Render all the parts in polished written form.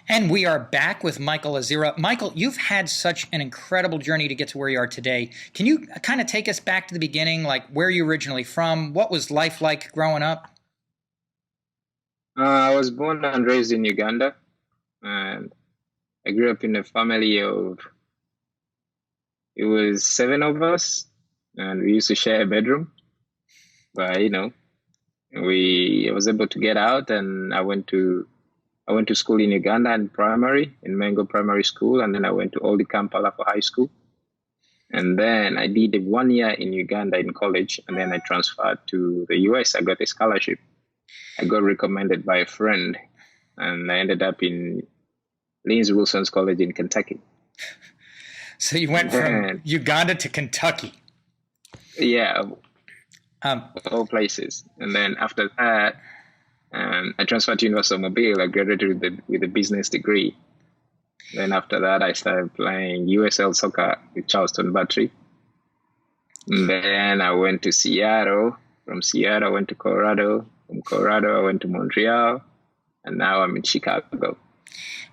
And we are back with Michael Azira. Michael, you've had such an incredible journey to get to where you are today. Can you kind of take us back to the beginning, like where you originally from? What was life like growing up? I was born and raised in Uganda, and I grew up in a family of, it was seven of us, and we used to share a bedroom. But I was able to get out, and I went to school in Uganda in primary, in Mango Primary School, and then I went to Old Kampala for high school. And then I did 1 year in Uganda in college, and then I transferred to the US. I got a scholarship. I got recommended by a friend, and I ended up in Lins Wilson's College in Kentucky. So you went from Then, Uganda to Kentucky. yeah, Um, of all places. And then after that, I transferred to University of Mobile. I graduated with a business degree. Then after that, I started playing USL soccer with Charleston Battery. And then I went to Seattle. From Seattle, I went to Colorado. From Colorado, I went to Montreal. And now I'm in Chicago.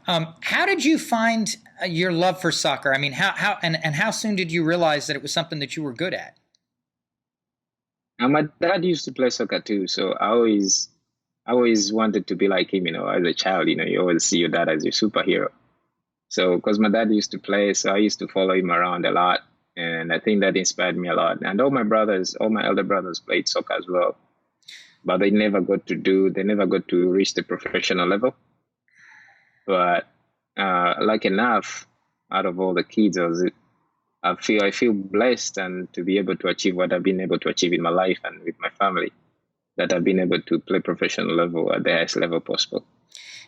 how did you find your love for soccer? I mean, and how soon did you realize that it was something that you were good at? And my dad used to play soccer too, so I always wanted to be like him. As a child, you always see your dad as your superhero. So, because my dad used to play, so I used to follow him around a lot, and I think that inspired me a lot. And all my elder brothers played soccer as well, but they never got to reach the professional level. But like enough, out of all the kids, I feel blessed and to be able to achieve what I've been able to achieve in my life and with my family, that I've been able to play professional level at the highest level possible.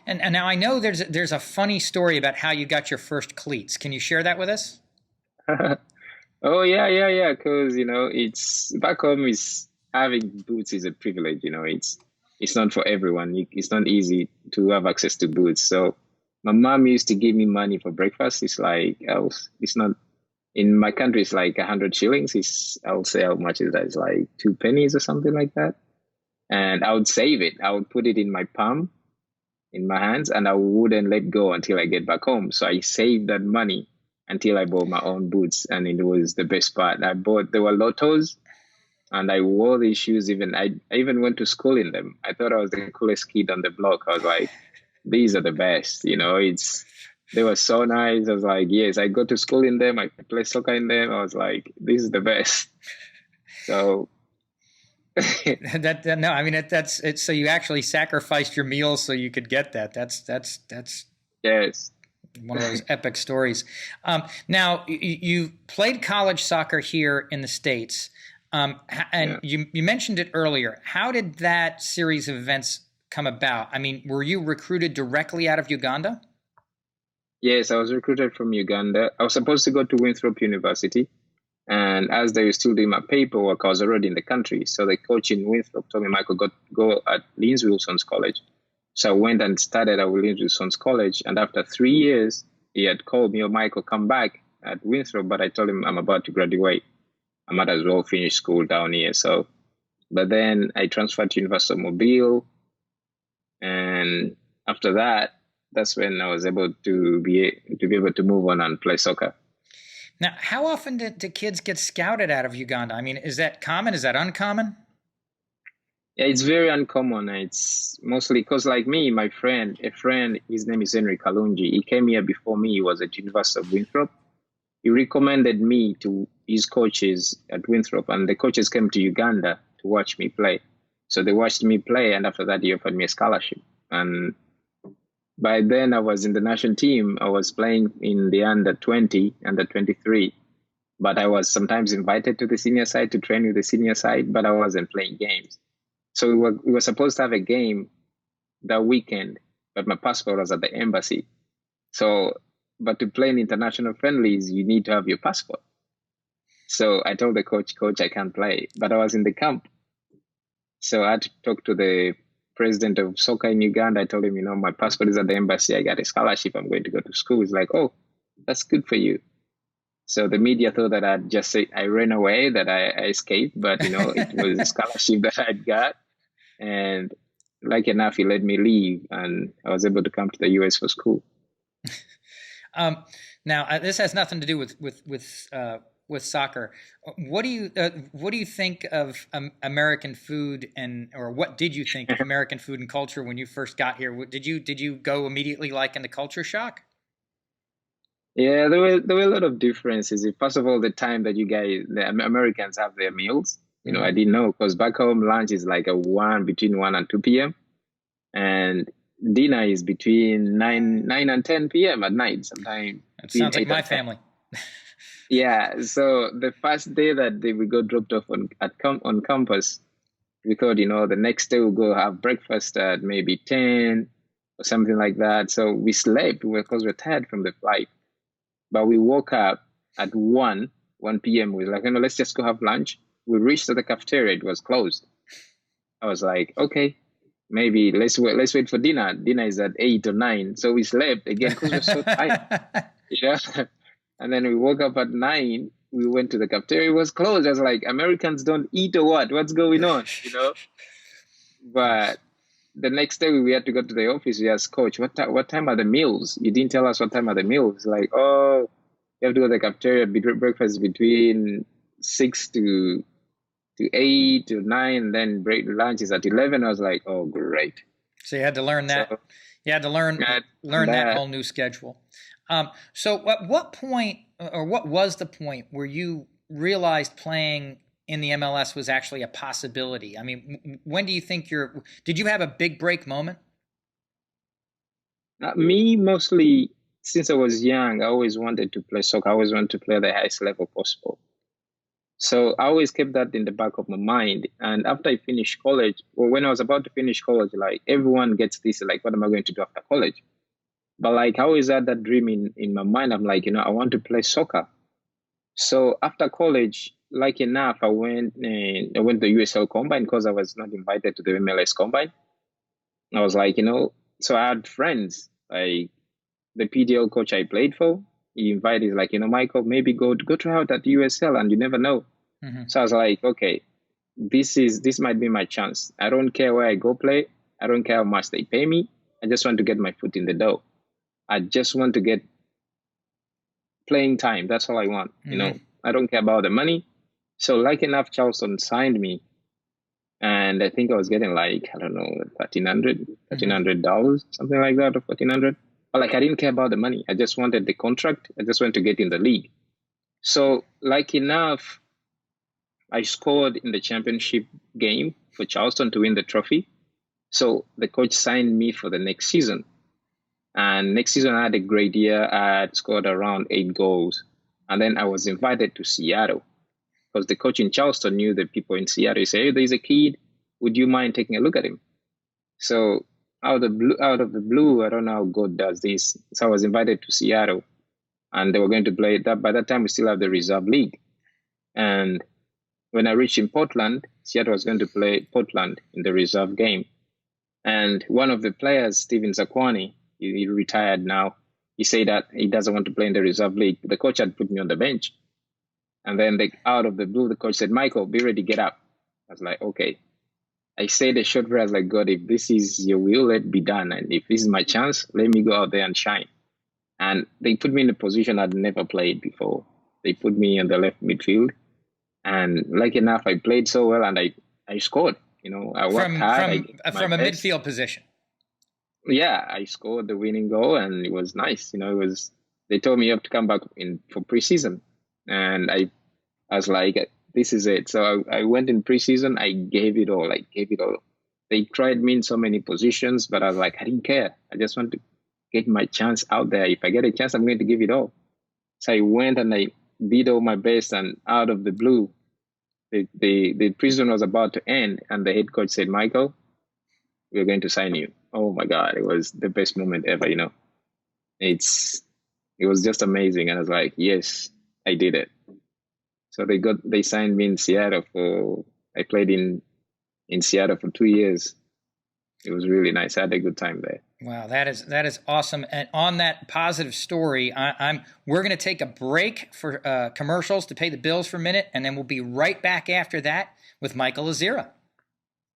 And now I know there's a funny story about how you got your first cleats. Can you share that with us? Oh yeah, yeah, yeah. Because it's back home. Is having boots is a privilege. It's not for everyone. It's not easy to have access to boots. So my mom used to give me money for breakfast. It's like it's not in my country. It's like 100 shillings. I'll say how much is that? It's like 2 pennies or something like that. And I would save it. I would put it in my palm, in my hands, and I wouldn't let go until I get back home. So I saved that money until I bought my own boots, and it was the best part. There were Lottos, and I wore these shoes. I even went to school in them. I thought I was the coolest kid on the block. I was like, these are the best. They were so nice. I was like, yes, I go to school in them. I play soccer in them. I was like, this is the best. So No, I mean that's it. So you actually sacrificed your meals so you could get that. That's yes, one of those epic stories. Now you played college soccer here in the States, and yeah. you mentioned it earlier. How did that series of events come about? I mean, were you recruited directly out of Uganda? Yes, I was recruited from Uganda. I was supposed to go to Winthrop University. And as they were still doing my paperwork, I was already in the country. So the coach in Winthrop told me, Michael, go at Lins Wilson's College. So I went and started at Lins Wilson's College. And after 3 years, he had called me, oh, Michael, come back at Winthrop. But I told him I'm about to graduate. I might as well finish school down here. So, but then I transferred to University of Mobile. And after that, that's when I was able to be able to move on and play soccer. Now, how often do kids get scouted out of Uganda? I mean, is that common? Is that uncommon? Yeah, it's very uncommon. It's mostly because, like me, a friend, his name is Henry Kalunji. He came here before me. He was at University of Winthrop. He recommended me to his coaches at Winthrop, and the coaches came to Uganda to watch me play. So they watched me play, and after that, he offered me a scholarship. And by then, I was in the national team. I was playing in the under 20, under 23, but I was sometimes invited to the senior side to train with the senior side, but I wasn't playing games. So we were supposed to have a game that weekend, but my passport was at the embassy. So, but to play in international friendlies, you need to have your passport. So I told the coach, I can't play, but I was in the camp. So I had to talk to the president of soccer in Uganda. I told him, my passport is at the embassy. I got a scholarship. I'm going to go to school. He's like, oh, that's good for you. So the media thought that I'd just say I ran away, that I escaped, but it was a scholarship that I'd got. And like enough, he let me leave, and I was able to come to the US for school. Now, this has nothing to do with soccer. What do you think of American food, or what did you think of American food and culture when you first got here? Did you go immediately like into culture shock? Yeah, there were a lot of differences. First of all, the time that the Americans have their meals, I didn't know, because back home lunch is like between 1 and 2 p.m. and dinner is between 9 and 10 p.m. at night. Sometimes it sounds like my family. Yeah. So the first day that we got dropped off on campus, we thought, the next day we'll go have breakfast at maybe 10 or something like that. So we slept because we're tired from the flight. But we woke up at 1 p.m. We were like, let's just go have lunch. We reached the cafeteria. It was closed. I was like, okay, maybe let's wait for dinner. Dinner is at 8 or 9. So we slept again because we're so tired. And then we woke up at 9. We went to the cafeteria. It was closed. I was like, Americans don't eat or what? What's going on? But the next day we had to go to the office. We asked coach, what time are the meals? You didn't tell us what time are the meals. Like, oh, you have to go to the cafeteria. Breakfast between 6 to 8 to 9, and then lunch is at 11. I was like, oh, great. So you had to learn that. So, you had to learn that whole new schedule. So at what point, or what was the point where you realized playing in the MLS was actually a possibility? I mean, when do you think did you have a big break moment? Me, mostly since I was young, I always wanted to play soccer. I always wanted to play at the highest level possible. So I always kept that in the back of my mind. And after I finished college, or when I was about to finish college, like everyone gets this, like, what am I going to do after college? But like I always had that dream in my mind. I'm like, I want to play soccer. So after college, like enough, I went to the USL Combine because I was not invited to the MLS Combine. I was like, so I had friends, like the PDL coach I played for. He invited, like, Michael, maybe go try out at USL, and you never know. Mm-hmm. So I was like, okay, this might be my chance. I don't care where I go play. I don't care how much they pay me. I just want to get my foot in the door. I just want to get playing time. That's all I want. Mm-hmm. I don't care about the money. So like enough, Charleston signed me. And I think I was getting like, I don't know, $1,300, something like that, or $1,400. But like, I didn't care about the money. I just wanted the contract. I just wanted to get in the league. So like enough, I scored in the championship game for Charleston to win the trophy. So the coach signed me for the next season. And next season, I had a great year. I had scored around 8 goals. And then I was invited to Seattle because the coach in Charleston knew the people in Seattle. He said, hey, there's a kid. Would you mind taking a look at him? So out of the blue, I don't know how God does this. So I was invited to Seattle, and they were going to play that. By that time, we still have the reserve league. And when I reached in Portland, Seattle was going to play Portland in the reserve game. And one of the players, Steven Zakwani, he retired now. He said that he doesn't want to play in the reserve league. The coach had put me on the bench. And then out of the blue, the coach said, Michael, be ready, get up. I was like, okay. I said a short prayer. I was like, God, if this is your will, let it be done. And if this is my chance, let me go out there and shine. And they put me in a position I'd never played before. They put me on the left midfield. And like enough, I played so well, and I scored. I worked hard. From a midfield position. Yeah, I scored the winning goal, and it was nice. They told me you have to come back for preseason, and I was like, this is it. So I went in preseason. I gave it all. They tried me in so many positions, but I was like, I didn't care. I just want to get my chance out there. If I get a chance, I'm going to give it all. So I went and I did all my best, and out of the blue, the preseason was about to end, and the head coach said, Michael, we're going to sign you. Oh my God, it was the best moment ever, It was just amazing. And I was like, yes, I did it. So they signed me in Seattle I played in Seattle for 2 years. It was really nice. I had a good time there. Wow, that is awesome. And on that positive story, we're going to take a break for commercials to pay the bills for a minute, and then we'll be right back after that with Michael Azira.